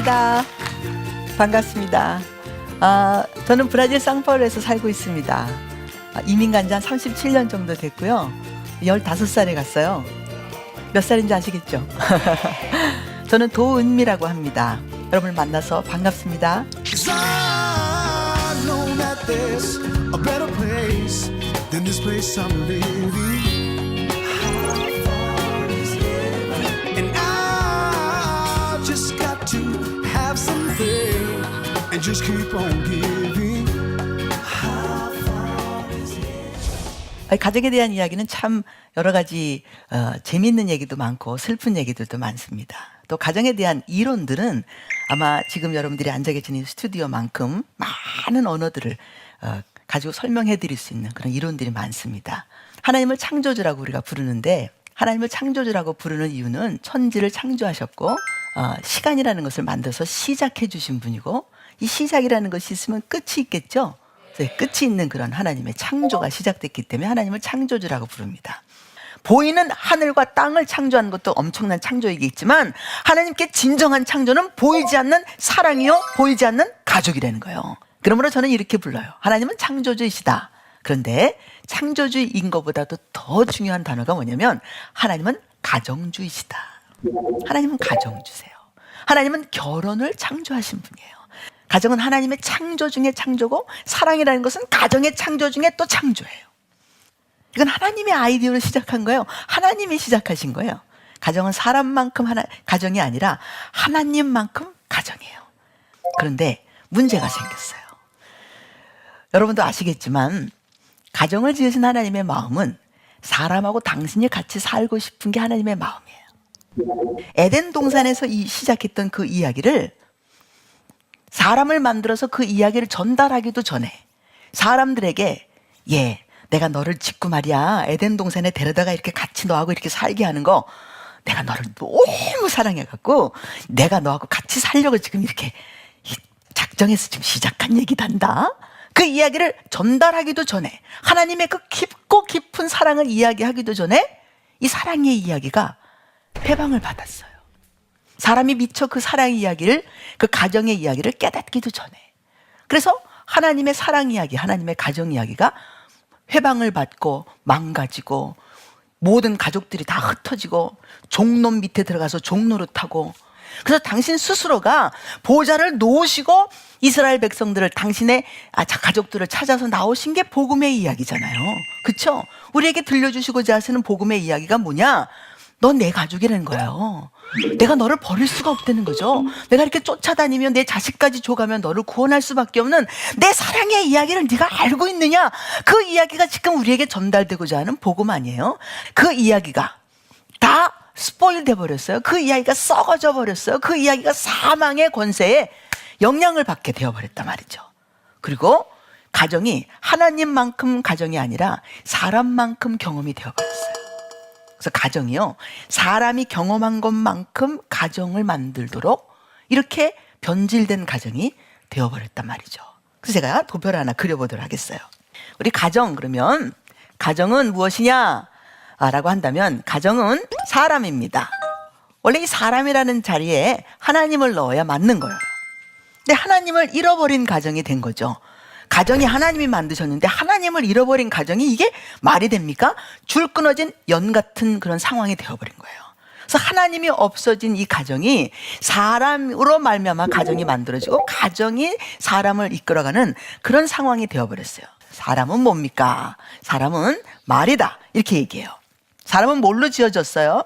반갑습니다. 반갑습니다. 저는 브라질 상파울루에서 살고 있습니다. 이민 간 지 한 37년 정도 됐고요. 15살에 갔어요. 몇 살인지 아시겠죠? 저는 도은미라고 합니다. 여러분을 만나서 반갑습니다. 'Cause I know that there's a better place than this place I'm living. And I just got to have some faith and just keep on giving. 가족에 대한 이야기는 참 여러 가지 재미있는 얘기도 많고 슬픈 얘기들도 많습니다. 또 가정에 대한 이론들은 아마 지금 여러분들이 앉아 계신 스튜디오만큼 많은 언어들을 가지고 설명해 드릴 수 있는 그런 이론들이 많습니다. 하나님을 창조주라고 우리가 부르는데, 하나님을 창조주라고 부르는 이유는 천지를 창조하셨고 시간이라는 것을 만들어서 시작해 주신 분이고, 이 시작이라는 것이 있으면 끝이 있겠죠. 끝이 있는 그런 하나님의 창조가 시작됐기 때문에 하나님을 창조주라고 부릅니다. 보이는 하늘과 땅을 창조하는 것도 엄청난 창조이겠지만, 하나님께 진정한 창조는 보이지 않는 사랑이요, 보이지 않는 가족이라는 거예요. 그러므로 저는 이렇게 불러요. 하나님은 창조주이시다. 그런데 창조주인 것보다도 더 중요한 단어가 뭐냐면, 하나님은 가정주이시다. 하나님은 가정주세요. 하나님은 결혼을 창조하신 분이에요. 가정은 하나님의 창조 중에 창조고, 사랑이라는 것은 가정의 창조 중에 또 창조예요. 이건 하나님의 아이디어로 시작한 거예요. 하나님이 시작하신 거예요. 가정은 사람만큼 가정이 아니라 하나님만큼 가정이에요. 그런데 문제가 생겼어요. 여러분도 아시겠지만 가정을 지으신 하나님의 마음은 사람하고 당신이 같이 살고 싶은 게 하나님의 마음이에요. 에덴 동산에서 시작했던 그 이야기를, 사람을 만들어서 그 이야기를 전달하기도 전에 사람들에게, 내가 너를 짓고 말이야, 에덴 동산에 데려다가 이렇게 같이 너하고 이렇게 살게 하는 거, 내가 너를 너무 사랑해갖고 내가 너하고 같이 살려고 지금 이렇게 작정해서 지금 시작한 얘기단다. 그 이야기를 전달하기도 전에, 하나님의 그 깊고 깊은 사랑을 이야기하기도 전에 이 사랑의 이야기가 해방을 받았어요. 사람이 미처 그 사랑 이야기를, 그 가정의 이야기를 깨닫기도 전에. 그래서 하나님의 사랑 이야기, 하나님의 가정 이야기가 회방을 받고 망가지고, 모든 가족들이 다 흩어지고 종놈 밑에 들어가서 종노릇하고, 그래서 당신 스스로가 보좌를 놓으시고 이스라엘 백성들을, 당신의 가족들을 찾아서 나오신 게 복음의 이야기잖아요. 그렇죠? 우리에게 들려주시고자 하시는 복음의 이야기가 뭐냐? 넌 내 가족이라는 거예요. 내가 너를 버릴 수가 없다는 거죠. 내가 이렇게 쫓아다니면, 내 자식까지 줘가면 너를 구원할 수밖에 없는 내 사랑의 이야기를 네가 알고 있느냐? 그 이야기가 지금 우리에게 전달되고자 하는 복음 아니에요? 그 이야기가 다 스포일 돼버렸어요. 그 이야기가 썩어져 버렸어요. 그 이야기가 사망의 권세에 영향을 받게 되어버렸단 말이죠. 그리고 가정이 하나님만큼 가정이 아니라 사람만큼 경험이 되어버렸어요. 그래서 가정이요, 사람이 경험한 것만큼 가정을 만들도록 이렇게 변질된 가정이 되어버렸단 말이죠. 그래서 제가 도표를 하나 그려보도록 하겠어요. 우리 가정, 그러면 가정은 무엇이냐 라고 한다면, 가정은 사람입니다. 원래 이 사람이라는 자리에 하나님을 넣어야 맞는 거예요. 근데 하나님을 잃어버린 가정이 된 거죠. 가정이 하나님이 만드셨는데 하나님을 잃어버린 가정이 이게 말이 됩니까? 줄 끊어진 연 같은 그런 상황이 되어버린 거예요. 그래서 하나님이 없어진 이 가정이 사람으로 말미암아 가정이 만들어지고, 가정이 사람을 이끌어가는 그런 상황이 되어버렸어요. 사람은 뭡니까? 사람은 말이다, 이렇게 얘기해요. 사람은 뭘로 지어졌어요?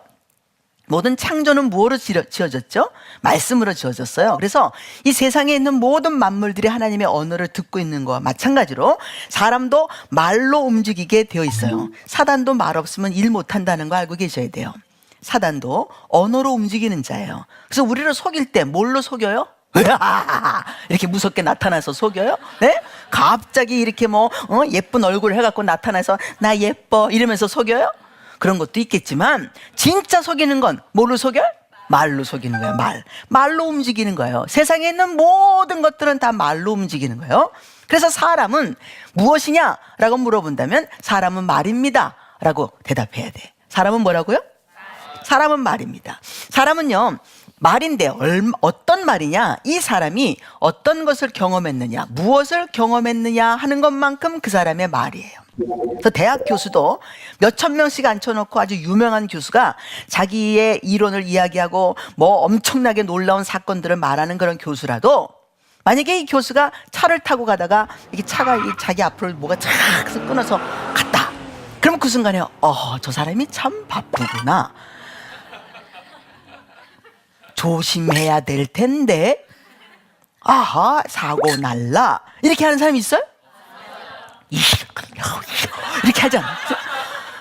모든 창조는 무엇으로 지어졌죠? 말씀으로 지어졌어요. 그래서 이 세상에 있는 모든 만물들이 하나님의 언어를 듣고 있는 것과 마찬가지로 사람도 말로 움직이게 되어 있어요. 사단도 말 없으면 일 못한다는 거 알고 계셔야 돼요. 사단도 언어로 움직이는 자예요. 그래서 우리를 속일 때 뭘로 속여요? 이렇게 무섭게 나타나서 속여요? 네? 갑자기 이렇게 예쁜 얼굴 해갖고 나타나서 나 예뻐 이러면서 속여요? 그런 것도 있겠지만, 진짜 속이는 건 뭘로 속여? 말로 속이는 거예요. 말로 움직이는 거예요. 세상에 있는 모든 것들은 다 말로 움직이는 거예요. 그래서 사람은 무엇이냐라고 물어본다면, 사람은 말입니다 라고 대답해야 돼. 사람은 뭐라고요? 사람은 말입니다. 사람은요, 말인데 어떤 말이냐? 이 사람이 어떤 것을 경험했느냐, 무엇을 경험했느냐 하는 것만큼 그 사람의 말이에요. 그래서 대학 교수도 몇천 명씩 앉혀놓고 아주 유명한 교수가 자기의 이론을 이야기하고 뭐 엄청나게 놀라운 사건들을 말하는 그런 교수라도 만약에 이 교수가 차를 타고 가다가 이게 차가 자기 앞으로 뭐가 착 끊어서 갔다. 그럼 그 순간에 저 사람이 참 바쁘구나. 조심해야 될 텐데. 아하, 사고 날라. 이렇게 하는 사람이 있어요? 이렇게 하잖아.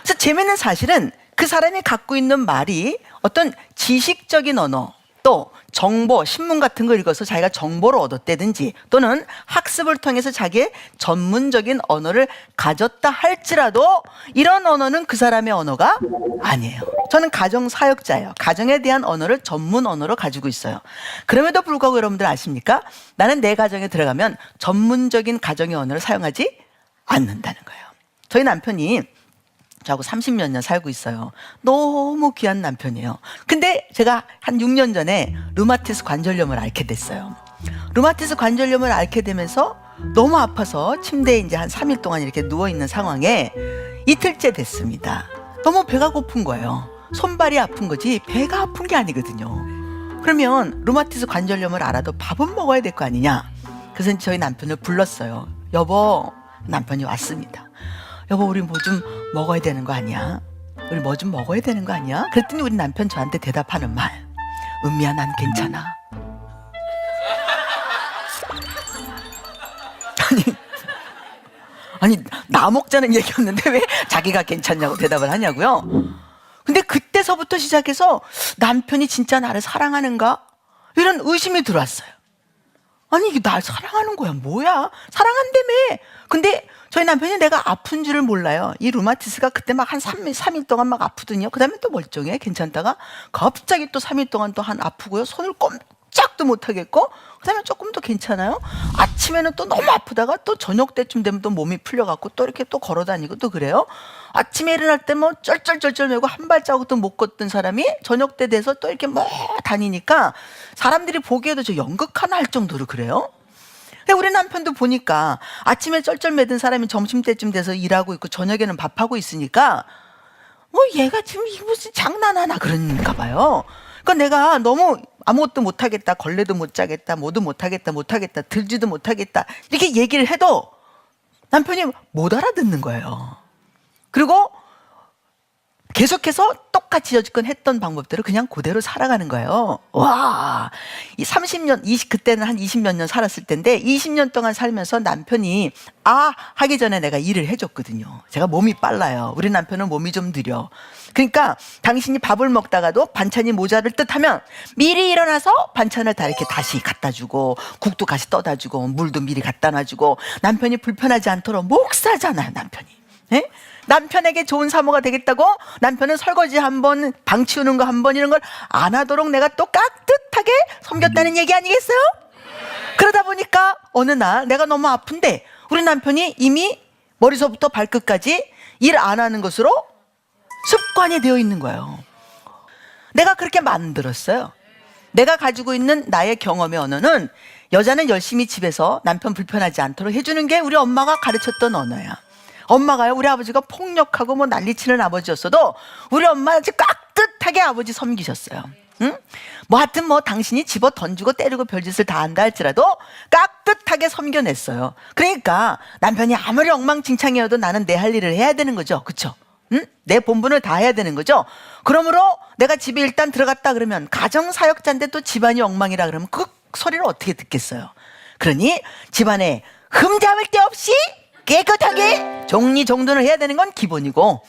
그래서 재미있는 사실은 그 사람이 갖고 있는 말이 어떤 지식적인 언어, 또 정보, 신문 같은 거 읽어서 자기가 정보를 얻었다든지 또는 학습을 통해서 자기의 전문적인 언어를 가졌다 할지라도 이런 언어는 그 사람의 언어가 아니에요. 저는 가정사역자예요. 가정에 대한 언어를 전문 언어로 가지고 있어요. 그럼에도 불구하고 여러분들 아십니까? 나는 내 가정에 들어가면 전문적인 가정의 언어를 사용하지 않는다는 거예요. 저희 남편이 저하고 30몇 년 살고 있어요. 너무 귀한 남편이에요. 근데 제가 한 6년 전에 류마티스 관절염을 앓게 됐어요. 류마티스 관절염을 앓게 되면서 너무 아파서 침대에 이제 한 3일 동안 이렇게 누워있는 상황에 이틀째 됐습니다. 너무 배가 고픈 거예요. 손발이 아픈 거지 배가 아픈 게 아니거든요. 그러면 류마티스 관절염을 알아도 밥은 먹어야 될 거 아니냐. 그래서 저희 남편을 불렀어요. 여보, 남편이 왔습니다. 여보, 우리 뭐 좀 먹어야 되는 거 아니야? 우리 뭐 좀 먹어야 되는 거 아니야? 그랬더니 우리 남편 저한테 대답하는 말. 은미야, 난 괜찮아. 아니 나 먹자는 얘기였는데 왜 자기가 괜찮냐고 대답을 하냐고요? 근데 그때서부터 시작해서 남편이 진짜 나를 사랑하는가? 이런 의심이 들어왔어요. 아니 이게 날 사랑하는 거야 뭐야? 사랑한다며. 근데 저희 남편이 내가 아픈 줄을 몰라요. 이 류마티스가 그때 막 한 3일 동안 막 아프더니요. 그 다음에 또 멀쩡해 괜찮다가 갑자기 또 3일 동안 또 한 아프고요. 손을 꼼짝도 못 하겠고 그 다음에 조금 더 괜찮아요. 아침에는 또 너무 아프다가 또 저녁 때쯤 되면 또 몸이 풀려갖고 또 이렇게 또 걸어다니고 또 그래요. 아침에 일어날 때 뭐 쩔쩔쩔쩔 매고 한 발자국도 못 걷던 사람이 저녁 때 돼서 또 이렇게 뭐 다니니까 사람들이 보기에도 저 연극하나 할 정도로 그래요. 근데 우리 남편도 보니까 아침에 쩔쩔매던 사람이 점심때쯤 돼서 일하고 있고 저녁에는 밥하고 있으니까 얘가 지금 이게 무슨 장난하나 그런가 봐요. 그러니까 내가 너무 아무것도 못하겠다, 걸레도 못 짜겠다, 뭐도 못하겠다, 들지도 못하겠다 이렇게 얘기를 해도 남편이 못 알아듣는 거예요. 그리고 계속해서 똑같이 여지껏 했던 방법대로 그냥 그대로 살아가는 거예요. 와, 이 30년, 그때는 한 20몇 년 살았을 텐데 20년 동안 살면서 남편이 하기 전에 내가 일을 해줬거든요. 제가 몸이 빨라요. 우리 남편은 몸이 좀 느려. 그러니까 당신이 밥을 먹다가도 반찬이 모자랄 듯 하면 미리 일어나서 반찬을 다 이렇게 다시 갖다 주고 국도 같이 떠다 주고 물도 미리 갖다 놔주고 남편이 불편하지 않도록 목사잖아요, 남편이. 네? 남편에게 좋은 사모가 되겠다고 남편은 설거지 한 번, 방 치우는 거 한 번 이런 걸 안 하도록 내가 또 깍듯하게 섬겼다는 얘기 아니겠어요? 그러다 보니까 어느 날 내가 너무 아픈데 우리 남편이 이미 머리서부터 발끝까지 일 안 하는 것으로 습관이 되어 있는 거예요. 내가 그렇게 만들었어요. 내가 가지고 있는 나의 경험의 언어는 여자는 열심히 집에서 남편 불편하지 않도록 해주는 게 우리 엄마가 가르쳤던 언어야. 엄마가요, 우리 아버지가 폭력하고 뭐 난리치는 아버지였어도 우리 엄마 아주 깍듯하게 아버지 섬기셨어요. 응? 뭐 하여튼 뭐 당신이 집어 던지고 때리고 별짓을 다 한다 할지라도 깍듯하게 섬겨냈어요. 그러니까 남편이 아무리 엉망진창이어도 나는 내 할 일을 해야 되는 거죠. 그쵸? 응? 내 본분을 다 해야 되는 거죠. 그러므로 내가 집에 일단 들어갔다 그러면 가정사역자인데 또 집안이 엉망이라 그러면 그 소리를 어떻게 듣겠어요. 그러니 집안에 흠잡을 데 없이 깨끗하게 정리정돈을 해야 되는 건 기본이고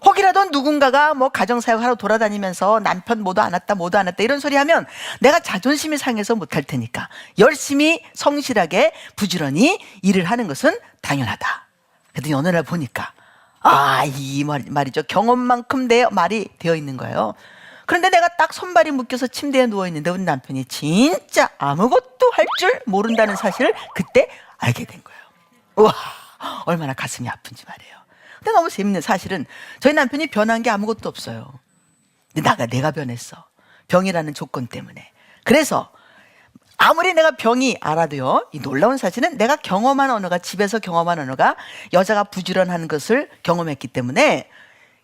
혹이라도 누군가가 뭐 가정사역하러 돌아다니면서 남편 뭐도 안 왔다 이런 소리 하면 내가 자존심이 상해서 못할 테니까 열심히 성실하게 부지런히 일을 하는 것은 당연하다. 그랬더니 어느 날 보니까 이 말이죠. 경험만큼 내 말이 되어 있는 거예요. 그런데 내가 딱 손발이 묶여서 침대에 누워있는데 우리 남편이 진짜 아무것도 할 줄 모른다는 사실을 그때 알게 된 거예요. 우와, 얼마나 가슴이 아픈지 말이에요. 근데 너무 재밌는 사실은 저희 남편이 변한 게 아무것도 없어요. 근데 내가 변했어. 병이라는 조건 때문에. 그래서 아무리 내가 병이 알아도요, 이 놀라운 사실은 내가 경험한 언어가, 집에서 경험한 언어가 여자가 부지런한 것을 경험했기 때문에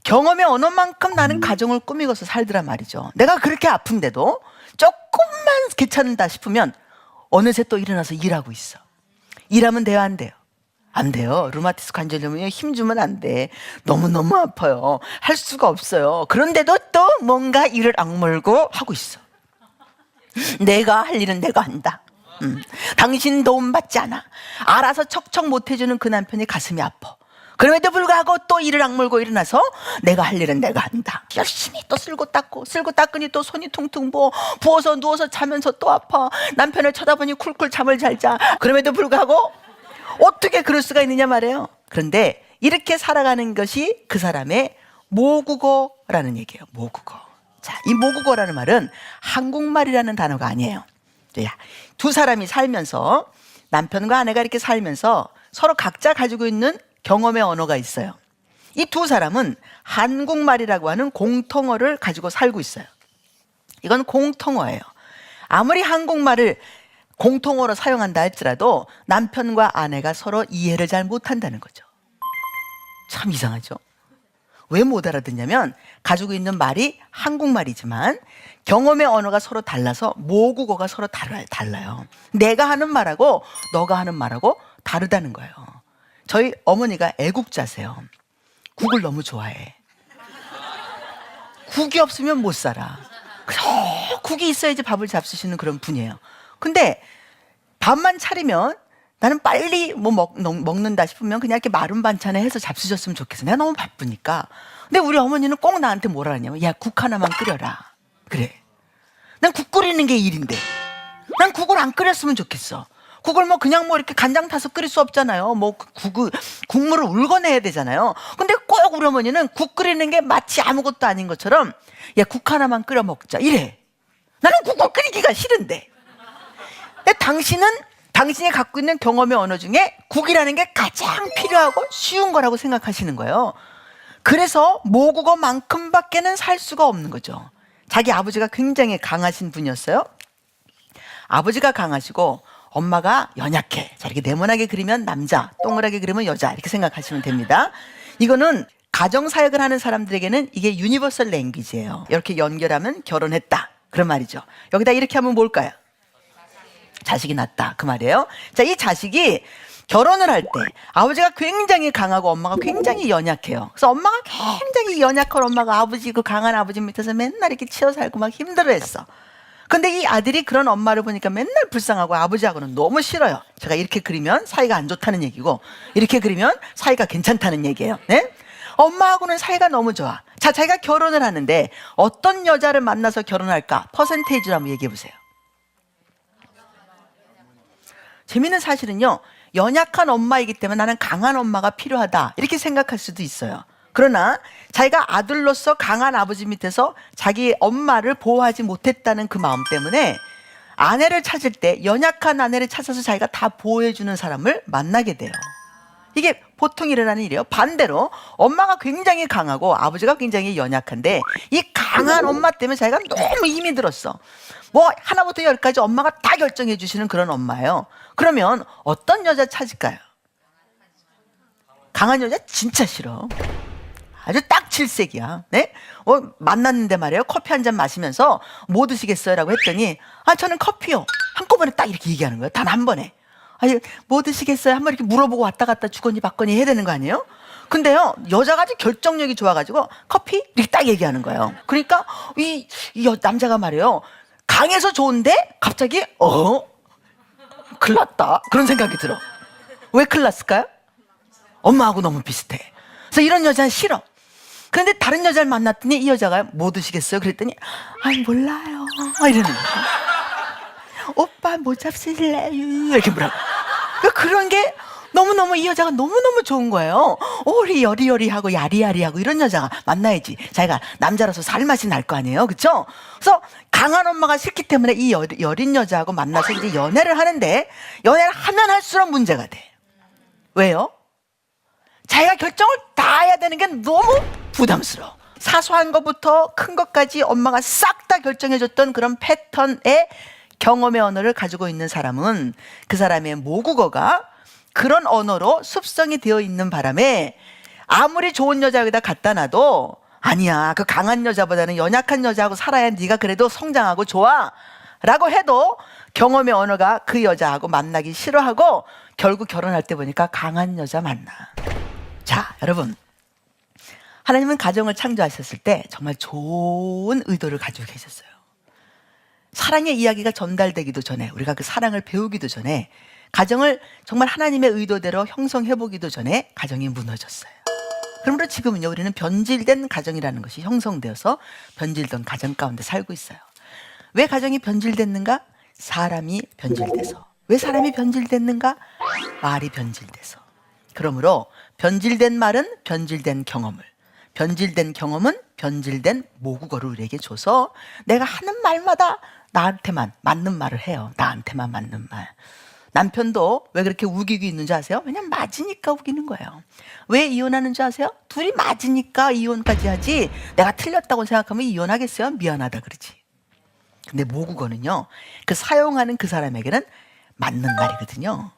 경험의 언어만큼 나는 가정을 꾸미고서 살더란 말이죠. 내가 그렇게 아픈데도 조금만 괜찮다 싶으면 어느새 또 일어나서 일하고 있어. 일하면 돼요, 안 돼요? 안 돼요. 루마티스 관절염이요, 힘 주면 안 돼. 너무너무 아파요. 할 수가 없어요. 그런데도 또 뭔가 일을 악물고 하고 있어. 내가 할 일은 내가 한다. 당신 도움 받지 않아. 알아서 척척 못 해주는 그 남편이 가슴이 아파. 그럼에도 불구하고 또 일을 악물고 일어나서 내가 할 일은 내가 한다. 열심히 또 쓸고 닦으니 또 손이 퉁퉁 부어. 부어서 누워서 자면서 또 아파. 남편을 쳐다보니 쿨쿨 잠을 잘 자. 그럼에도 불구하고 어떻게 그럴 수가 있느냐 말이에요. 그런데 이렇게 살아가는 것이 그 사람의 모국어라는 얘기예요. 모국어. 자, 이 모국어라는 말은 한국말이라는 단어가 아니에요. 두 사람이 살면서, 남편과 아내가 이렇게 살면서 서로 각자 가지고 있는 경험의 언어가 있어요. 이 두 사람은 한국말이라고 하는 공통어를 가지고 살고 있어요. 이건 공통어예요. 아무리 한국말을 공통어로 사용한다 할지라도 남편과 아내가 서로 이해를 잘 못한다는 거죠. 참 이상하죠? 왜 못 알아듣냐면 가지고 있는 말이 한국말이지만 경험의 언어가 서로 달라서 모국어가 서로 달라요. 내가 하는 말하고 너가 하는 말하고 다르다는 거예요. 저희 어머니가 애국자세요. 국을 너무 좋아해. 국이 없으면 못 살아. 그래서 국이 있어야지 밥을 잡수시는 그런 분이에요. 근데 밥만 차리면 나는 빨리 뭐 먹는다 싶으면 그냥 이렇게 마른 반찬에 해서 잡수셨으면 좋겠어. 내가 너무 바쁘니까. 근데 우리 어머니는 꼭 나한테 뭐라 하냐면, 야, 국 하나만 끓여라. 그래. 난 국 끓이는 게 일인데. 난 국을 안 끓였으면 좋겠어. 국을 뭐 그냥 뭐 이렇게 간장 타서 끓일 수 없잖아요. 뭐 국물을 울궈내야 되잖아요. 근데 꼭 우리 어머니는 국 끓이는 게 마치 아무것도 아닌 것처럼, 야, 국 하나만 끓여 먹자. 이래. 나는 국을 끓이기가 싫은데. 근데 당신이 갖고 있는 경험의 언어 중에 국이라는 게 가장 필요하고 쉬운 거라고 생각하시는 거예요. 그래서 모국어만큼밖에는 살 수가 없는 거죠. 자기 아버지가 굉장히 강하신 분이었어요. 아버지가 강하시고 엄마가 연약해. 자, 이렇게 네모나게 그리면 남자, 동그랗게 그리면 여자, 이렇게 생각하시면 됩니다. 이거는 가정사역을 하는 사람들에게는 이게 유니버설 랭귀지예요. 이렇게 연결하면 결혼했다, 그런 말이죠. 여기다 이렇게 하면 뭘까요? 자식이 낳았다, 그 말이에요. 자, 이 자식이 결혼을 할 때 아버지가 굉장히 강하고 엄마가 굉장히 연약해요. 그래서 엄마가 굉장히 연약한 엄마가 아버지, 그 강한 아버지 밑에서 맨날 이렇게 치여 살고 막 힘들어했어. 근데 이 아들이 그런 엄마를 보니까 맨날 불쌍하고 아버지하고는 너무 싫어요. 제가 이렇게 그리면 사이가 안 좋다는 얘기고, 이렇게 그리면 사이가 괜찮다는 얘기예요. 네? 엄마하고는 사이가 너무 좋아. 자, 자기가 결혼을 하는데 어떤 여자를 만나서 결혼할까? 퍼센테이지로 한번 얘기해 보세요. 재미있는 사실은요, 연약한 엄마이기 때문에 나는 강한 엄마가 필요하다, 이렇게 생각할 수도 있어요. 그러나 자기가 아들로서 강한 아버지 밑에서 자기 엄마를 보호하지 못했다는 그 마음 때문에 아내를 찾을 때 연약한 아내를 찾아서 자기가 다 보호해주는 사람을 만나게 돼요. 이게 보통 일어나는 일이에요. 반대로 엄마가 굉장히 강하고 아버지가 굉장히 연약한데 이 강한 엄마 때문에 자기가 너무 힘이 들었어. 뭐 하나부터 열까지 엄마가 다 결정해 주시는 그런 엄마예요. 그러면 어떤 여자 찾을까요? 강한 여자 진짜 싫어. 아주 딱 질색이야. 네? 만났는데 말이에요. 커피 한 잔 마시면서 뭐 드시겠어요? 라고 했더니, 아, 저는 커피요. 한꺼번에 딱 이렇게 얘기하는 거예요. 단 한 번에. 아니, 뭐 드시겠어요? 한번 이렇게 물어보고 왔다 갔다 주거니 받거니 해야 되는 거 아니에요? 근데요, 여자가 아주 결정력이 좋아가지고 커피? 이렇게 딱 얘기하는 거예요. 그러니까 이 남자가 말이에요. 강해서 좋은데 갑자기 큰일 났다, 그런 생각이 들어. 왜 큰일 났을까요? 엄마하고 너무 비슷해. 그래서 이런 여자는 싫어. 그런데 다른 여자를 만났더니 이 여자가 뭐 드시겠어요? 그랬더니 아니 몰라요, 이러는 거야. 오빠 뭐 잡수실래요? 이렇게 뭐라고. 그런 게 너무너무 이 여자가 너무너무 좋은 거예요. 우리 여리여리하고 야리야리하고 이런 여자가 만나야지 자기가 남자라서 살맛이 날 거 아니에요, 그렇죠? 그래서 강한 엄마가 싫기 때문에 이 여린 여자하고 만나서 이제 연애를 하는데, 연애를 하면 할수록 문제가 돼. 왜요? 자기가 결정을 다 해야 되는 게 너무 부담스러워. 사소한 것부터 큰 것까지 엄마가 싹 다 결정해줬던 그런 패턴의 경험의 언어를 가지고 있는 사람은 그 사람의 모국어가 그런 언어로 습성이 되어 있는 바람에 아무리 좋은 여자 여기다 갖다 놔도 아니야, 그 강한 여자보다는 연약한 여자하고 살아야 네가 그래도 성장하고 좋아 라고 해도 경험의 언어가 그 여자하고 만나기 싫어하고 결국 결혼할 때 보니까 강한 여자 만나. 자, 여러분, 하나님은 가정을 창조하셨을 때 정말 좋은 의도를 가지고 계셨어요. 사랑의 이야기가 전달되기도 전에, 우리가 그 사랑을 배우기도 전에, 가정을 정말 하나님의 의도대로 형성해보기도 전에 가정이 무너졌어요. 그러므로 지금은요, 우리는 변질된 가정이라는 것이 형성되어서 변질된 가정 가운데 살고 있어요. 왜 가정이 변질됐는가? 사람이 변질돼서. 왜 사람이 변질됐는가? 말이 변질돼서. 그러므로 변질된 말은 변질된 경험을, 변질된 경험은 변질된 모국어를 우리에게 줘서 내가 하는 말마다 나한테만 맞는 말을 해요. 나한테만 맞는 말. 남편도 왜 그렇게 우기고 있는지 아세요? 왜냐면 맞으니까 우기는 거예요. 왜 이혼하는 줄 아세요? 둘이 맞으니까 이혼까지 하지, 내가 틀렸다고 생각하면 이혼하겠어요? 미안하다 그러지. 근데 모국어는요, 그 사용하는 그 사람에게는 맞는 말이거든요.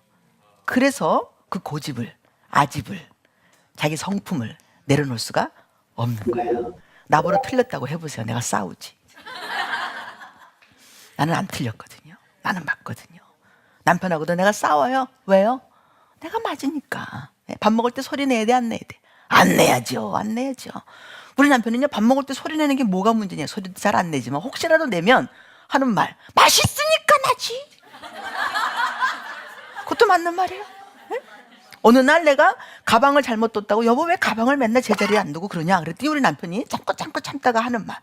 그래서 그 고집을, 아집을, 자기 성품을 내려놓을 수가 없는 거예요. 나보러 틀렸다고 해보세요. 내가 싸우지. 나는 안 틀렸거든요. 나는 맞거든요. 남편하고도 내가 싸워요. 왜요? 내가 맞으니까. 밥 먹을 때 소리 내야 돼, 안 내야 돼? 안 내야죠. 안 내야죠. 우리 남편은요, 밥 먹을 때 소리 내는 게 뭐가 문제냐. 소리도 잘 안 내지만 혹시라도 내면 하는 말, 맛있으니까 나지. 그것도 맞는 말이에요. 네? 어느 날 내가 가방을 잘못 뒀다고, 여보 왜 가방을 맨날 제자리에 안 두고 그러냐 그랬더니 우리 남편이 참고 참다가 하는 말,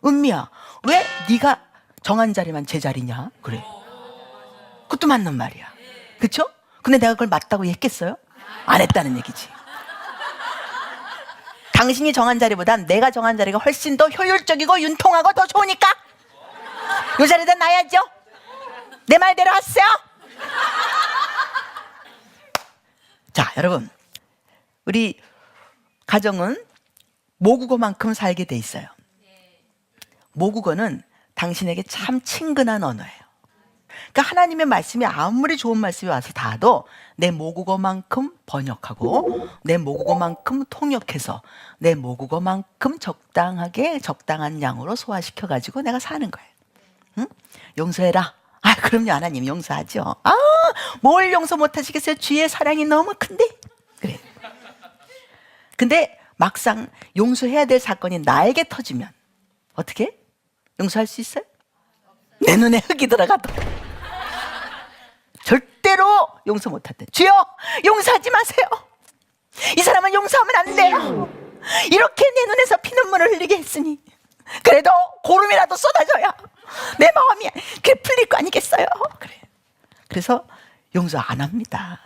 은미야 왜 네가 정한 자리만 제자리냐 그래. 그것도 맞는 말이야. 그렇죠? 근데 내가 그걸 맞다고 했겠어요? 안 했다는 얘기지. 당신이 정한 자리보단 내가 정한 자리가 훨씬 더 효율적이고 윤통하고 더 좋으니까 이 자리에다 놔야죠. 내 말대로 하세요. 자, 여러분, 우리 가정은 모국어만큼 살게 돼 있어요. 모국어는 당신에게 참 친근한 언어예요. 그러니까 하나님의 말씀이 아무리 좋은 말씀이 와서 닿아도 내 모국어만큼 번역하고 내 모국어만큼 통역해서 내 모국어만큼 적당하게 적당한 양으로 소화시켜가지고 내가 사는 거예요. 응? 용서해라. 아, 그럼요, 하나님 용서하죠. 아, 뭘 용서 못하시겠어요? 주의 사랑이 너무 큰데. 그래. 근데 막상 용서해야 될 사건이 나에게 터지면 어떻게? 용서할 수 있어요? 내 눈에 흙이 들어가도 절대로 용서 못한대. 주여, 용서하지 마세요. 이 사람은 용서하면 안 돼요. 이렇게 내 눈에서 피눈물을 흘리게 했으니 그래도 고름이라도 쏟아져야 내 마음이 그래 풀릴 거 아니겠어요? 그래. 그래서 용서 안 합니다.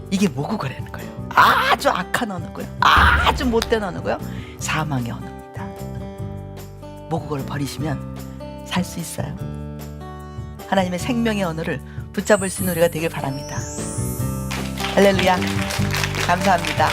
이게 모국어라는 거예요. 아주 악한 언어고요, 아주 못된 언어고요, 사망의 언어입니다. 모국어를 버리시면 살 수 있어요. 하나님의 생명의 언어를 붙잡을 수 있는 우리가 되길 바랍니다. 할렐루야. 감사합니다.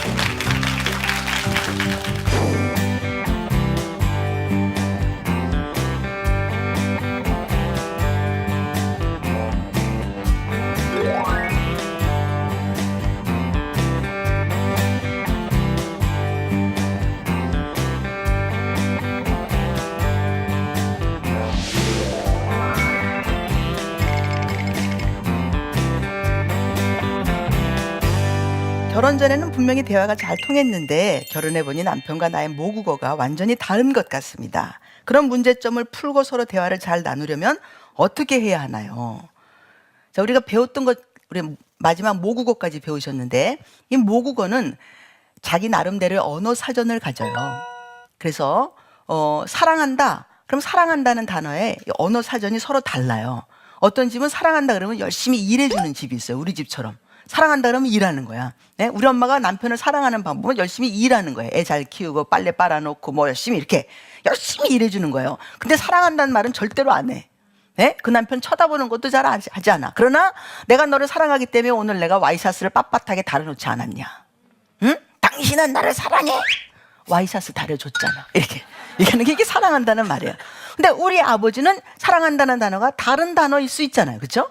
결혼 전에는 분명히 대화가 잘 통했는데 결혼해보니 남편과 나의 모국어가 완전히 다른 것 같습니다. 그런 문제점을 풀고 서로 대화를 잘 나누려면 어떻게 해야 하나요? 자, 우리가 배웠던 것, 우리 마지막 모국어까지 배우셨는데 이 모국어는 자기 나름대로의 언어 사전을 가져요. 그래서 사랑한다. 그럼 사랑한다는 단어에 언어 사전이 서로 달라요. 어떤 집은 사랑한다 그러면 열심히 일해주는 집이 있어요. 우리 집처럼. 사랑한다 그러면 일하는 거야. 네? 우리 엄마가 남편을 사랑하는 방법은 열심히 일하는 거예요. 애 잘 키우고 빨래 빨아놓고 뭐 열심히 이렇게 열심히 일해주는 거예요. 근데 사랑한다는 말은 절대로 안 해. 네? 그 남편 쳐다보는 것도 잘 하지 않아. 그러나 내가 너를 사랑하기 때문에 오늘 내가 와이셔츠를 빳빳하게 달아놓지 않았냐. 응? 당신은 나를 사랑해. 와이셔츠 다려줬잖아. 이렇게. 이게 사랑한다는 말이에요. 근데 우리 아버지는 사랑한다는 단어가 다른 단어일 수 있잖아요. 그렇죠?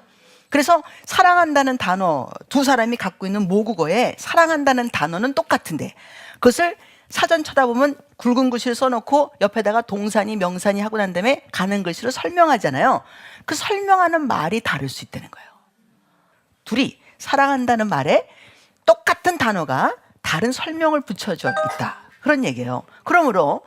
그래서 사랑한다는 단어, 두 사람이 갖고 있는 모국어에 사랑한다는 단어는 똑같은데 그것을 사전 쳐다보면 굵은 글씨를 써놓고 옆에다가 동사니 명사니 하고 난 다음에 가는 글씨로 설명하잖아요. 그 설명하는 말이 다를 수 있다는 거예요. 둘이 사랑한다는 말에 똑같은 단어가 다른 설명을 붙여져 있다. 그런 얘기예요. 그러므로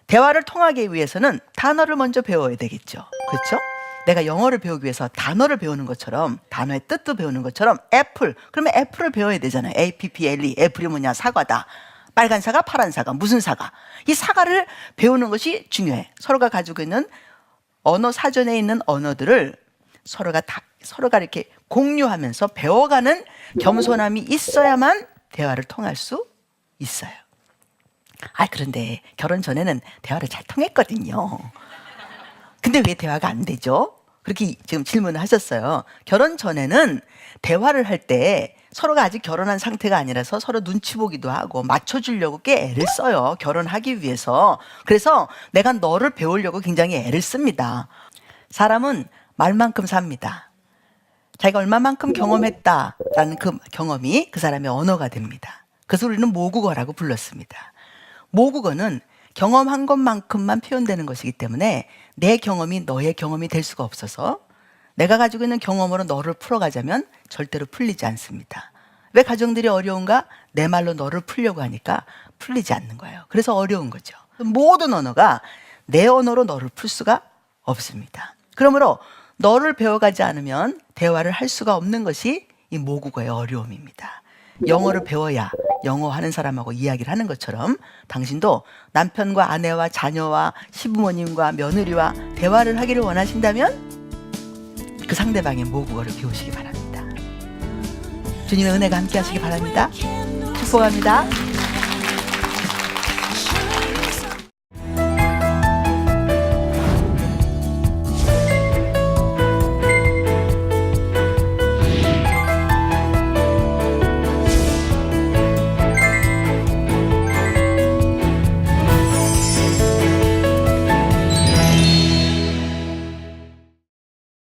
대화를 통하기 위해서는 단어를 먼저 배워야 되겠죠. 그렇죠? 내가 영어를 배우기 위해서 단어를 배우는 것처럼 단어의 뜻도 배우는 것처럼 애플, 그러면 애플을 배워야 되잖아요. APPLE, 애플이 뭐냐? 사과다. 빨간 사과, 파란 사과, 무슨 사과. 이 사과를 배우는 것이 중요해. 서로가 가지고 있는 언어 사전에 있는 언어들을 서로가 이렇게 공유하면서 배워가는 겸손함이 있어야만 대화를 통할 수 있어요. 그런데 결혼 전에는 대화를 잘 통했거든요. 근데 왜 대화가 안 되죠? 그렇게 지금 질문을 하셨어요. 결혼 전에는 대화를 할 때 서로가 아직 결혼한 상태가 아니라서 서로 눈치 보기도 하고 맞춰주려고 꽤 애를 써요. 결혼하기 위해서. 그래서 내가 너를 배우려고 굉장히 애를 씁니다. 사람은 말만큼 삽니다. 자기가 얼마만큼 경험했다라는 그 경험이 그 사람의 언어가 됩니다. 그래서 우리는 모국어라고 불렀습니다. 모국어는 경험한 것만큼만 표현되는 것이기 때문에 내 경험이 너의 경험이 될 수가 없어서 내가 가지고 있는 경험으로 너를 풀어가자면 절대로 풀리지 않습니다. 왜 가정들이 어려운가? 내 말로 너를 풀려고 하니까 풀리지 않는 거예요. 그래서 어려운 거죠. 모든 언어가 내 언어로 너를 풀 수가 없습니다. 그러므로 너를 배워가지 않으면 대화를 할 수가 없는 것이 이 모국어의 어려움입니다. 영어를 배워야 영어 하는 사람하고 이야기를 하는 것처럼 당신도 남편과 아내와 자녀와 시부모님과 며느리와 대화를 하기를 원하신다면 그 상대방의 모국어를 배우시기 바랍니다. 주님의 은혜가 함께 하시기 바랍니다. 축복합니다.